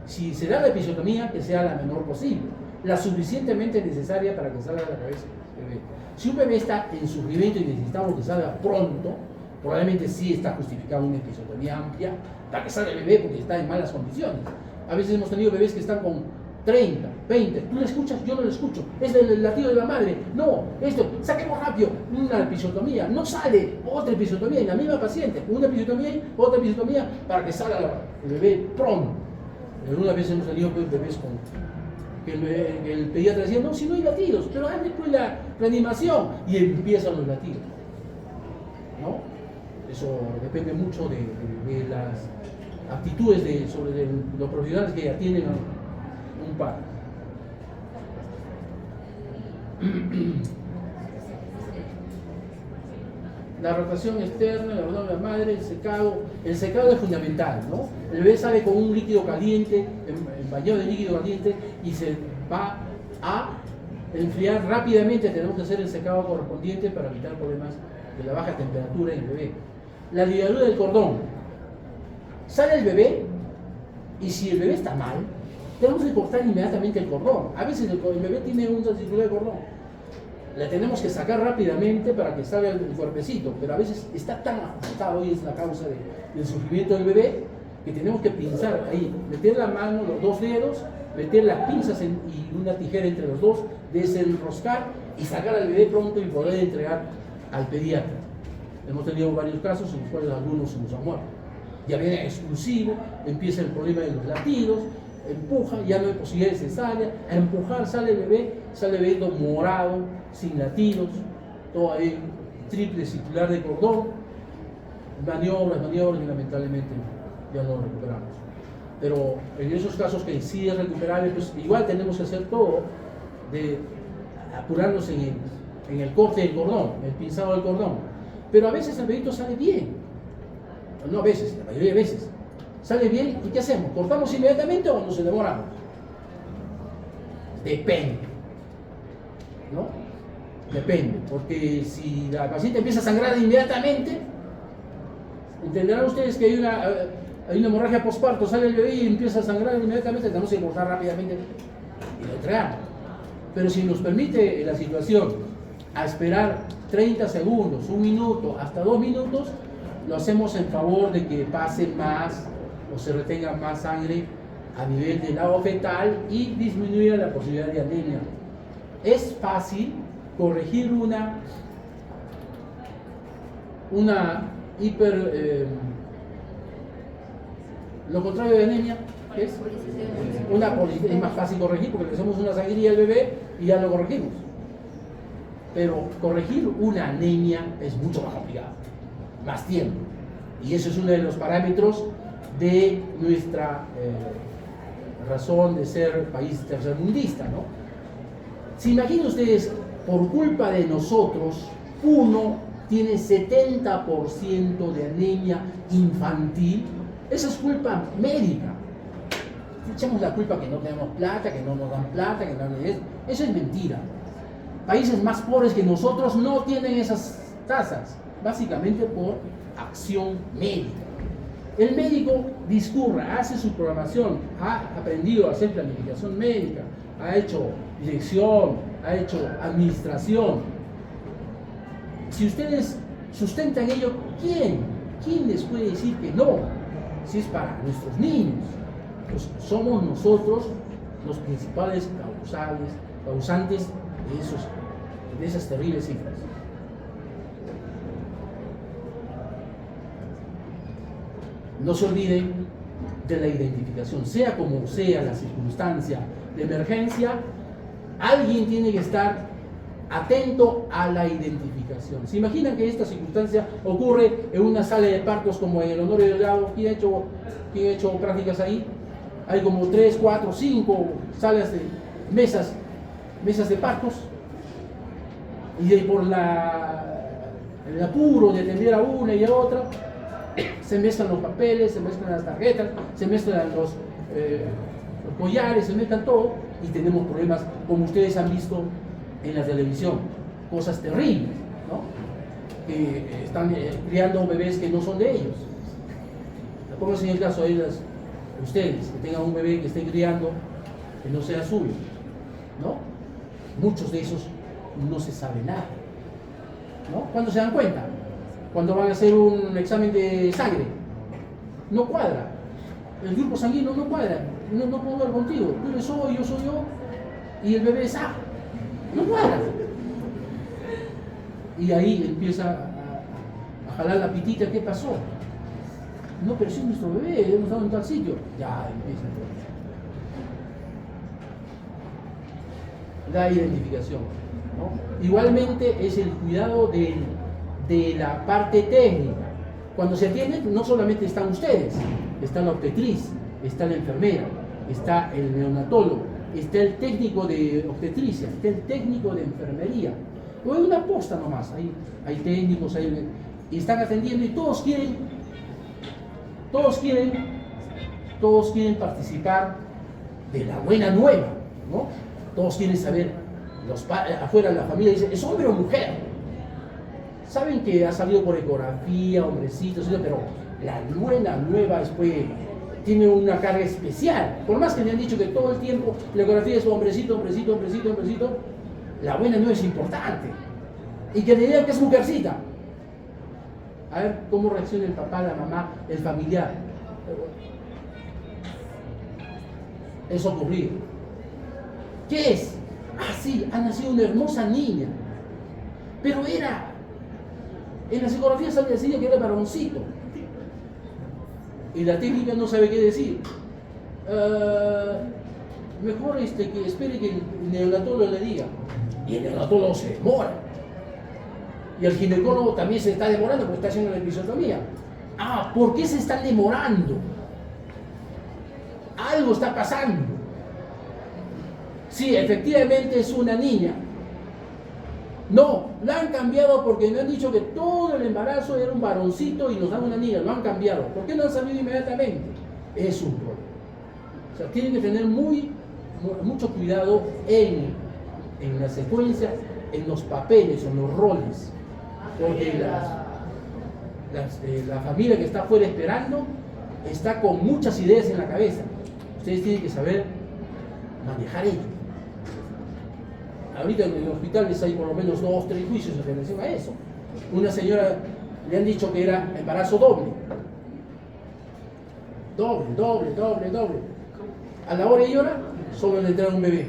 Si se da la episiotomía, que sea la menor posible, la suficientemente necesaria para que salga la cabeza del bebé. Si un bebé está en sufrimiento y necesitamos que salga pronto, probablemente sí está justificada una episiotomía amplia para que salga el bebé porque está en malas condiciones. A veces hemos tenido bebés que están con 30, 20, tú lo escuchas, yo no lo escucho, es el latido de la madre, no, esto, saquemos rápido, una episiotomía, no sale, otra episiotomía en la misma paciente, una episiotomía y otra episiotomía para que salga el bebé pronto. Algunas veces hemos tenido bebés con que el pediatra decía, no, si no hay latidos, pero haz después la reanimación y empiezan los latidos, ¿no? Eso depende mucho de las actitudes de los profesionales que atienden a un parto. La rotación externa, el abdomen de la madre, el secado es fundamental, ¿no? El bebé sale con un líquido caliente, bañado de líquido caliente, y se va a enfriar rápidamente. Tenemos que hacer el secado correspondiente para evitar problemas de la baja temperatura en el bebé. La ligadura del cordón. Sale el bebé, y si el bebé está mal, tenemos que cortar inmediatamente el cordón. A veces el bebé tiene una circularidad de cordón. La tenemos que sacar rápidamente para que salga el cuerpecito, pero a veces está tan ajustado, y es la causa del sufrimiento del bebé, que tenemos que pinzar ahí, meter la mano, los dos dedos, meter las pinzas y una tijera entre los dos, desenroscar y sacar al bebé pronto y poder entregar al pediatra. Hemos tenido varios casos en los cuales algunos se nos han muerto. Ya viene exclusivo, empieza el problema de los latidos, empuja, ya no hay posibilidad de cesárea, a empujar sale el bebé todo morado, sin latidos, todo ahí, triple circular de cordón, maniobras, y lamentablemente ya no lo recuperamos. Pero en esos casos que sí es recuperable, pues igual tenemos que hacer todo, de apurarnos en el corte del cordón, el pinzado del cordón. Pero a veces el bebito sale bien, no a veces, la mayoría de veces, sale bien, ¿y qué hacemos? ¿Cortamos inmediatamente o nos demoramos? Depende, ¿no? Depende, porque si la paciente empieza a sangrar inmediatamente, entenderán ustedes que hay una hemorragia postparto, sale el bebé y empieza a sangrar inmediatamente, tenemos que cortar rápidamente y lo entregamos. Pero si nos permite la situación a esperar 30 segundos, 1 minuto, hasta 2 minutos, lo hacemos en favor de que pase más o se retenga más sangre a nivel del agua fetal y disminuya la posibilidad de anemia. Es fácil corregir una lo contrario de anemia, ¿qué es? Es más fácil corregir porque le hacemos una sangría al bebé y ya lo corregimos. Pero corregir una anemia es mucho más complicado, más tiempo. Y eso es uno de los parámetros de nuestra razón de ser país tercermundista, ¿no? Si imaginan ustedes por culpa de nosotros, uno tiene 70% de anemia infantil. Esa es culpa médica. Echamos la culpa que no tenemos plata, que no nos dan plata, que no es. Eso es mentira. Países más pobres que nosotros no tienen esas tasas, básicamente por acción médica. El médico discurre, hace su programación, ha aprendido a hacer planificación médica, ha hecho dirección, ha hecho administración. Si ustedes sustentan ello, ¿quién les puede decir que no? Si es para nuestros niños, pues somos nosotros los principales causantes de esas terribles cifras. No se olviden de la identificación, sea como sea la circunstancia de emergencia, alguien tiene que estar atento a la identificación. ¿Se imaginan que esta circunstancia ocurre en una sala de partos como en el Honorio Delgado? ¿Quién ha hecho prácticas ahí? Hay como 3, 4, 5 salas de mesas de partos, y por el apuro de atender a una y a otra, se mezclan los papeles, se mezclan las tarjetas, se mezclan los collares, se mezclan todo, y tenemos problemas como ustedes han visto en la televisión, cosas terribles, ¿no? Que están criando bebés que no son de ellos. Pónganse en el caso de ustedes, que tengan un bebé que estén criando que no sea suyo, ¿no? Muchos de esos no se sabe nada, ¿no? ¿Cuándo se dan cuenta? Cuando van a hacer un examen de sangre, no cuadra, el grupo sanguíneo no cuadra, no puedo hablar contigo, tú eres O, yo soy O, y el bebé es A, no cuadra. Y ahí empieza a jalar la pitita, ¿qué pasó? No, pero si es nuestro bebé, hemos estado en tal sitio. Ya empieza la identificación, ¿no? Igualmente es el cuidado de la parte técnica. Cuando se atiende, no solamente están ustedes, está la obstetriz, está la enfermera, está el neonatólogo, está el técnico de obstetricia, está el técnico de enfermería. No hay una posta nomás, hay técnicos, y están atendiendo, y todos quieren participar de la buena nueva, ¿no? Todos quieren saber, afuera de la familia dicen, ¿es hombre o mujer? Saben que ha salido por ecografía, hombrecitos, pero la buena nueva después tiene una carga especial. Por más que me han dicho que todo el tiempo la ecografía es hombrecito, hombrecito, hombrecito, hombrecito, la buena nueva es importante. Y que le digan que es mujercita. A ver cómo reacciona el papá, la mamá, el familiar. Es ocurrido. ¿Qué es? Ah, sí, ha nacido una hermosa niña. Pero en las ecografías se decía que era varoncito. Y la técnica no sabe qué decir. Mejor que espere que el neonatólogo le diga. Y el neonatólogo se demora. Y el ginecólogo también se está demorando porque está haciendo la episiotomía. Ah, ¿por qué se están demorando? Algo está pasando. Sí, efectivamente es una niña. No, la han cambiado porque me han dicho que todo el embarazo era un varoncito y nos dan una niña. Lo han cambiado. ¿Por qué no han sabido inmediatamente? Es un problema. O sea, tienen que tener mucho cuidado en la secuencia, en los papeles, en los roles. Porque la familia que está afuera esperando está con muchas ideas en la cabeza. Ustedes tienen que saber manejar ello. Ahorita en hospitales hay por lo menos 2 o 3 juicios en relación a eso. Una señora le han dicho que era embarazo doble. Doble. A la hora y hora solo le entraron un bebé.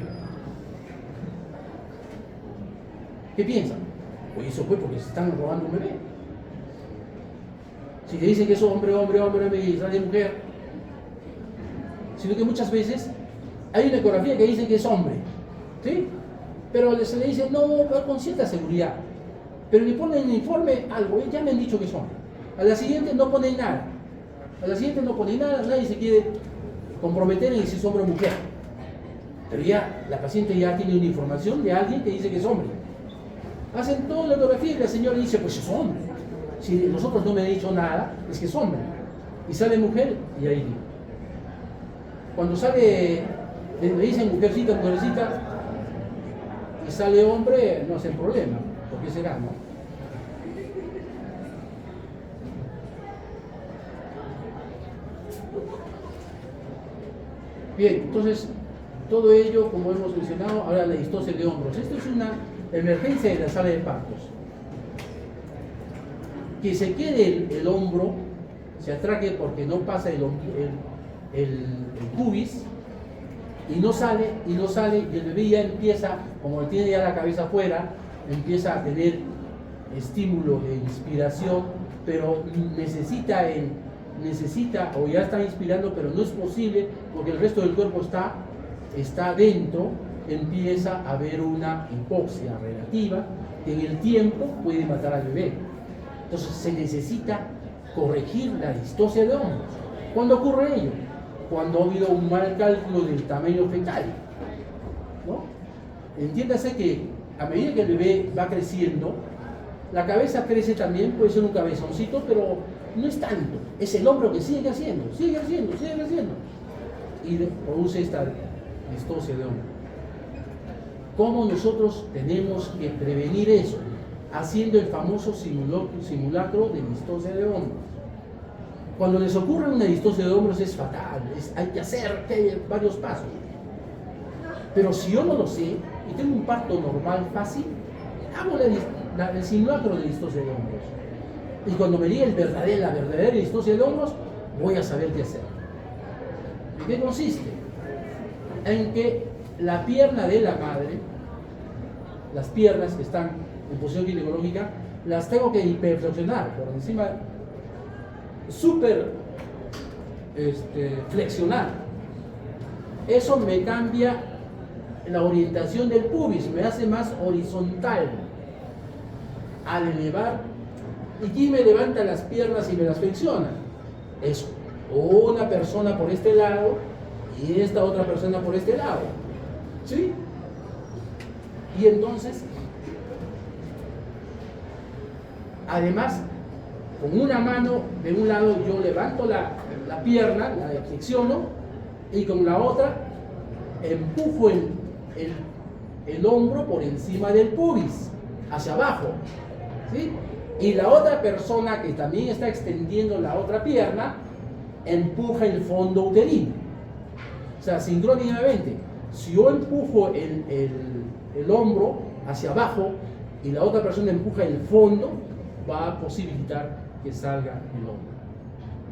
¿Qué piensan? Pues eso fue porque se están robando un bebé. Si le dicen que es hombre y sale mujer, sino que muchas veces hay una ecografía que dice que es hombre, ¿sí? Pero se le dice, no, con cierta seguridad. Pero le ponen en el informe algo, ya me han dicho que es hombre. A la siguiente no ponen nada. Nadie se quiere comprometer en si es hombre o mujer. Pero ya la paciente ya tiene una información de alguien que dice que es hombre. Hacen toda la ecografía y la señora dice, pues es hombre. Si nosotros no me han dicho nada, es que es hombre. Y sale mujer y ahí digo. Cuando sale, le dicen mujercita, mujercita, y sale hombre, no hacen problema. ¿Por qué será, no? Bien, entonces, todo ello, como hemos mencionado, ahora la distosia de hombros. Esto es una emergencia en la sala de partos. Que se quede el hombro, se atraque porque no pasa el pubis, y no sale, y el bebé ya empieza, como tiene ya la cabeza afuera, empieza a tener estímulo de inspiración, pero necesita o ya está inspirando, pero no es posible porque el resto del cuerpo está dentro, empieza a haber una hipoxia relativa que en el tiempo puede matar al bebé. Entonces se necesita corregir la distosia de hombros. ¿Cuándo ocurre ello? Cuando ha habido un mal cálculo del tamaño fetal, ¿no? Entiéndase que a medida que el bebé va creciendo, la cabeza crece también, puede ser un cabezoncito, pero no es tanto, es el hombro que sigue creciendo, y produce esta distosia de hombro. ¿Cómo nosotros tenemos que prevenir eso? Haciendo el famoso simulacro de distosia de hombros. Cuando les ocurre una distosia de hombros es fatal, hay que hacer varios pasos. Pero si yo no lo sé y tengo un parto normal fácil, hago el simulacro de distosia de hombros. Y cuando me diga la verdadera distosia de hombros, voy a saber qué hacer. ¿En qué consiste? En que la pierna de la madre, las piernas que están en posición ginecológica, las tengo que hiperflexionar por encima, flexionar. Eso me cambia la orientación del pubis, me hace más horizontal al elevar. ¿Y quién me levanta las piernas y me las flexiona? Es una persona por este lado y esta otra persona por este lado, ¿sí? Y entonces, además, con una mano de un lado yo levanto la pierna, la flexiono, y con la otra empujo el hombro por encima del pubis, hacia abajo, ¿sí? Y la otra persona que también está extendiendo la otra pierna empuja el fondo uterino. O sea, sincrónicamente, si yo empujo el hombro hacia abajo y la otra persona empuja el fondo, va a posibilitar que salga el hombro.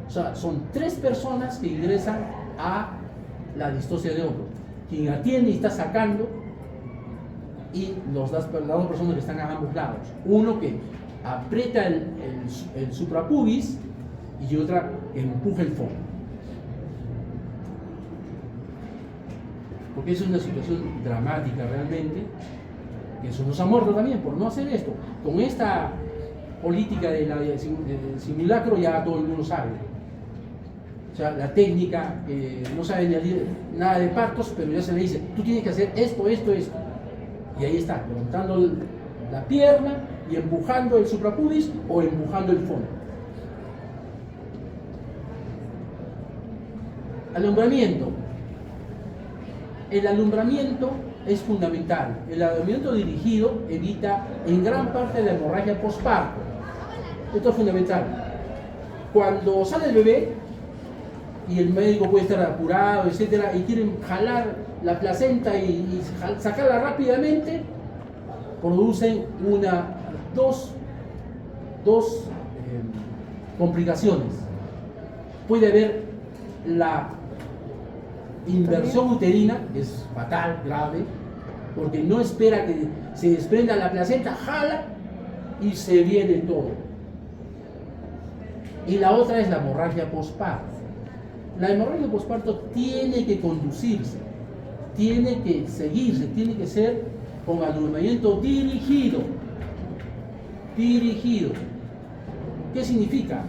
O sea, son tres personas que ingresan a la distosia de hombro. Quien atiende y está sacando, y las dos personas que están a ambos lados. Uno que aprieta el suprapubis y otra que empuja el fondo. Porque es una situación dramática realmente, que eso nos ha muerto también por no hacer esto. Con esta política del simulacro ya todo el mundo sabe. O sea, la técnica, no sabe nada de partos, pero ya se le dice, tú tienes que hacer esto. Y ahí está, levantando la pierna y empujando el suprapubis o empujando el fondo. Alumbramiento. El alumbramiento es fundamental. El alumbramiento dirigido evita en gran parte la hemorragia postparto. Esto es fundamental. Cuando sale el bebé y el médico puede estar apurado, etcétera, y quieren jalar la placenta y sacarla rápidamente, producen dos complicaciones. Puede haber la inversión uterina, que es fatal, grave, porque no espera que se desprenda la placenta, jala y se viene todo. Y la otra es la hemorragia postparto. La hemorragia postparto tiene que conducirse, tiene que seguirse, tiene que ser con alumbramiento dirigido. ¿Qué significa?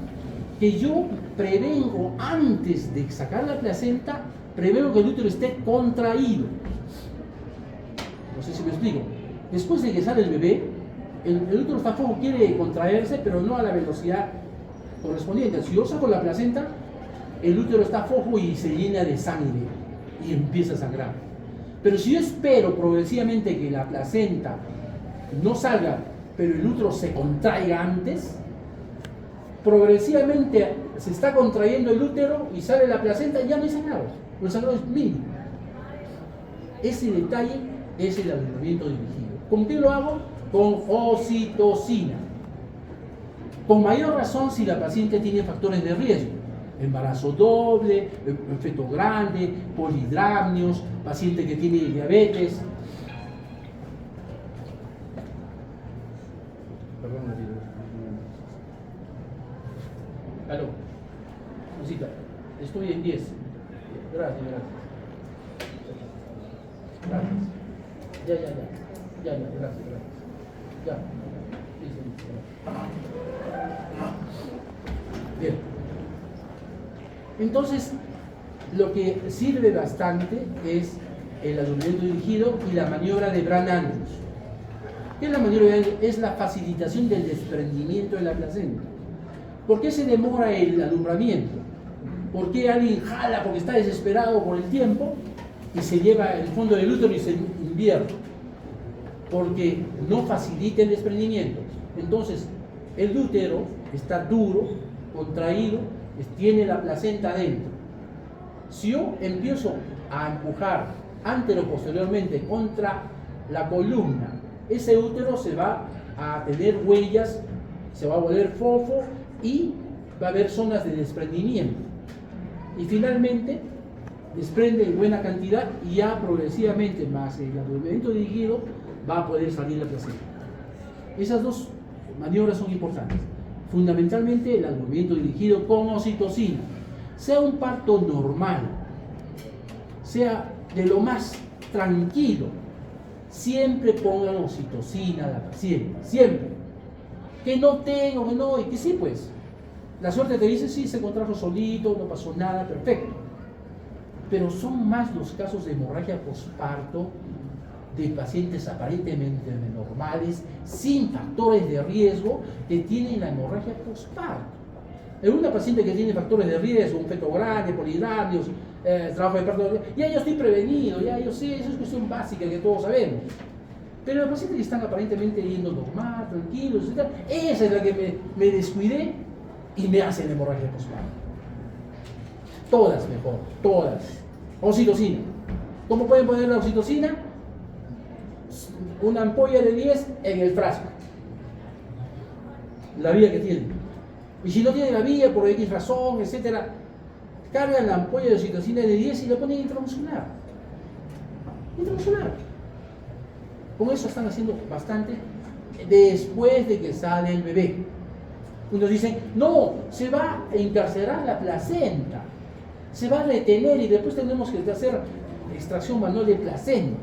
Que yo prevengo, antes de sacar la placenta, prevengo que el útero esté contraído. No sé si me explico. Después de que sale el bebé, el útero está flojo, quiere contraerse, pero no a la velocidad correspondiente. Si yo saco la placenta, el útero está flojo y se llena de sangre y empieza a sangrar. Pero si yo espero progresivamente que la placenta no salga, pero el útero se contraiga antes, progresivamente se está contrayendo el útero y sale la placenta y ya no hay sangrado. El sangrado es mínimo. Ese detalle es el alumbramiento dirigido. ¿Con qué lo hago? Con oxitocina. Con mayor razón si la paciente tiene factores de riesgo. Embarazo doble, feto grande, polidramnios, paciente que tiene diabetes. Aló, Rosita, estoy en 10. Gracias. Gracias. Ya, gracias. Ya. Sí. Bien. Entonces, lo que sirve bastante es el alumbramiento dirigido y la maniobra de Brandt-Andrews. ¿Qué es la maniobra de Brandt-Andrews? Es la facilitación del desprendimiento de la placenta. ¿Por qué se demora el alumbramiento? ¿Por qué alguien jala porque está desesperado por el tiempo y se lleva el fondo del útero y se invierte? Porque no facilita el desprendimiento. Entonces, el útero está duro, contraído, tiene la placenta adentro. Si yo empiezo a empujar antero o posteriormente contra la columna, ese útero se va a tener huellas, se va a volver fofo y va a haber zonas de desprendimiento. Y finalmente desprende en buena cantidad y ya progresivamente más el alumbramiento dirigido va a poder salir la placenta. Esas dos maniobras son importantes. Fundamentalmente el alumbramiento dirigido con oxitocina. Sea un parto normal, sea de lo más tranquilo, siempre pongan oxitocina a la paciente, siempre. Que no tengo, que no, y que sí pues. La suerte te dice, sí, se contrajo solito, no pasó nada, perfecto. Pero son más los casos de hemorragia posparto de pacientes aparentemente normales, sin factores de riesgo, que tienen la hemorragia posparto. En una paciente que tiene factores de riesgo, un feto grande, polidramnios, trabajo de parto, ya yo estoy prevenido, ya yo sé, eso es cuestión básica que todos sabemos. Pero los pacientes que están aparentemente yendo normal, tranquilos, etc., esa es la que me descuidé y me hacen hemorragia posparto. Todas mejor, todas. Oxitocina. ¿Cómo pueden poner la oxitocina? Una ampolla de 10 en el frasco. La vía que tienen. Y si no tienen la vía por X razón, etc., cargan la ampolla de oxitocina de 10 y la ponen intramuscular. Con eso están haciendo bastante después de que sale el bebé. Unos dicen, no, se va a encarcerar la placenta, se va a retener y después tenemos que hacer extracción manual de placenta.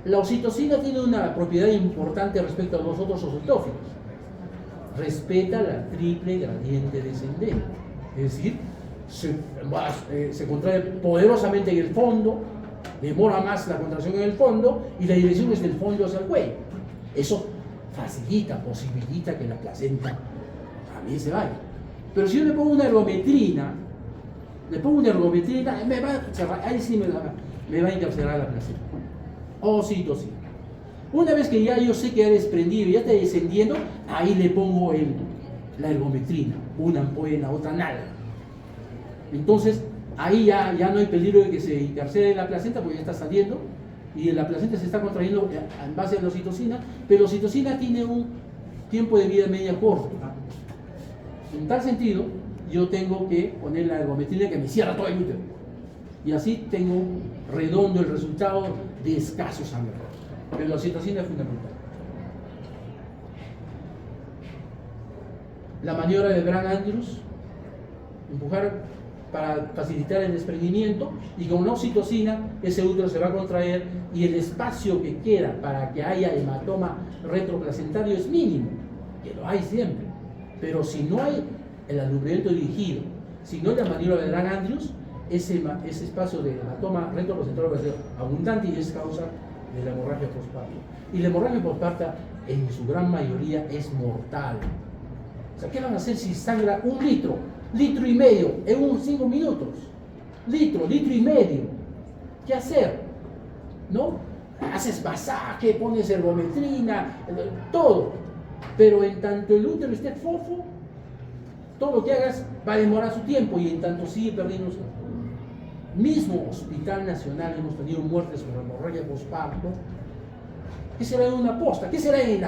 La oxitocina tiene una propiedad importante respecto a los otros oxitófilos. Respeta la triple gradiente descendente. Es decir, se contrae poderosamente en el fondo, demora más la contracción en el fondo y la dirección es del fondo hacia el cuello. Eso facilita, posibilita que la placenta también se vaya. Pero si yo le pongo una ergometrina, ahí sí me va a encarcelar la placenta. Oxitocina. Una vez que ya yo sé que ha desprendido y ya está descendiendo, ahí le pongo la ergometrina, una ampolla en la otra nada. Entonces, ahí ya no hay peligro de que se encarcele la placenta porque ya está saliendo y la placenta se está contrayendo en base a la oxitocina, pero la oxitocina tiene un tiempo de vida media corto. En tal sentido, yo tengo que poner la ergometrina que me cierra todo el útero. Y así tengo redondo el resultado de escaso sangrado. Pero la oxitocina es fundamental. La maniobra de Brandt-Andrews, empujar para facilitar el desprendimiento, y con la oxitocina ese útero se va a contraer y el espacio que queda para que haya hematoma retroplacentario es mínimo, que lo hay siempre. Pero si no hay el alumbramiento dirigido, si no hay la maniobra de Brandt-Andrews, ese espacio de hematoma retroplacentario va a ser abundante y es causa de la hemorragia postparto. Y la hemorragia postparto en su gran mayoría es mortal. O sea, ¿qué van a hacer si sangra 1 litro, litro y medio en unos 5 minutos? Litro y medio. ¿Qué hacer? ¿No? Haces masaje, pones ergometrina, todo. Pero en tanto el útero esté fofo, todo lo que hagas va a demorar su tiempo y en tanto sigue perdiendo su... Mismo Hospital Nacional hemos tenido muertes por hemorragia postparto. ¿Qué será en una posta? ¿Qué será en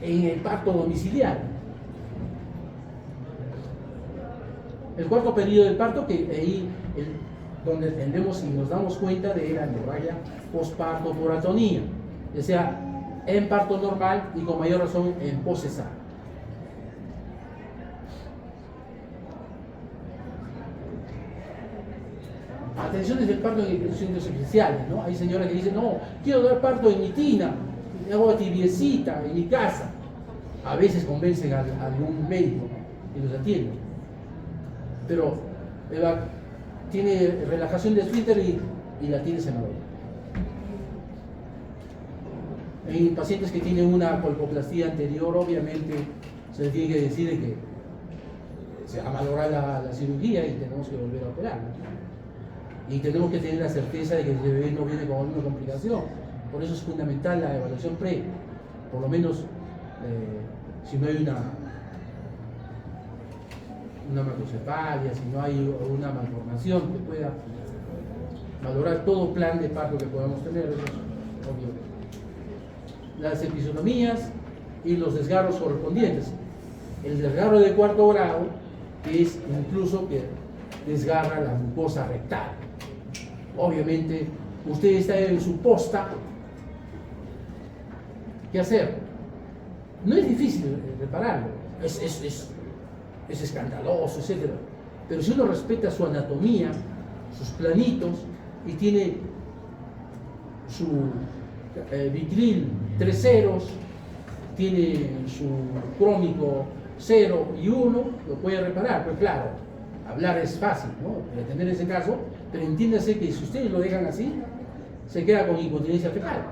el parto domiciliario? El cuarto periodo del parto, que ahí donde entendemos y nos damos cuenta de la hemorragia postparto por atonía, o sea, en parto normal y con mayor razón en poscesáneo. Atenciones del parto en instituciones especiales, ¿no? Hay señoras que dicen, no, quiero dar parto en mi tina, agua tibiecita, en mi casa. A veces convencen a algún médico que los atienda. Pero tiene relajación de esfínter y la tiene semadora. En pacientes que tienen una colpoplastía anterior, obviamente se les tiene que decir que se va a valorar la cirugía y tenemos que volver a operar, ¿no? Y tenemos que tener la certeza de que el bebé no viene con alguna complicación. Por eso es fundamental la evaluación pre. Por lo menos, si no hay una macrocefalia, si no hay una malformación que pueda valorar todo plan de parto que podamos tener, eso es obvio. Las episiotomías y los desgarros correspondientes. El desgarro de 4º grado, que es incluso que desgarra la mucosa rectal. Obviamente, usted está en su posta. ¿Qué hacer? No es difícil repararlo, es escandaloso, etc. Pero si uno respeta su anatomía, sus planitos, y tiene su vitril 3 ceros, tiene su crómico 0 y 1, lo puede reparar. Pero claro, hablar es fácil, ¿no? Pretender ese caso, pero entiéndase que si ustedes lo dejan así, se queda con incontinencia fecal.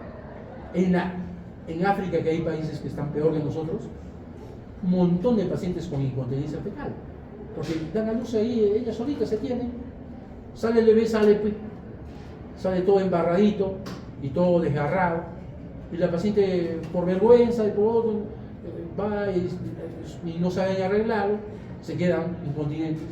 En África, que hay países que están peor que nosotros, un montón de pacientes con incontinencia fecal, porque dan a luz ahí, ella solita se tiene, sale el bebé, sale todo embarradito y todo desgarrado, y la paciente por vergüenza y por otro va y no saben arreglarlo, se quedan incontinentes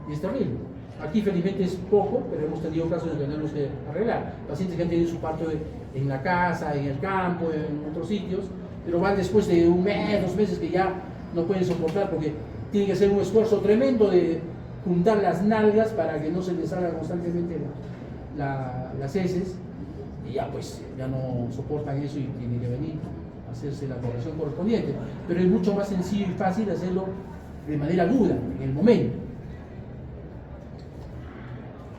y es terrible. Aquí felizmente es poco, pero hemos tenido casos de tenerlos que arreglar. Pacientes que han tenido su parto en la casa, en el campo, en otros sitios, pero van después de 1 mes, 2 meses que ya no pueden soportar porque tiene que hacer un esfuerzo tremendo de juntar las nalgas para que no se les salga constantemente las heces, y ya pues ya no soportan eso y tienen que venir a hacerse la corrección correspondiente. Pero es mucho más sencillo y fácil hacerlo de manera aguda, en el momento.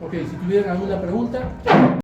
Ok, si tuvieran alguna pregunta.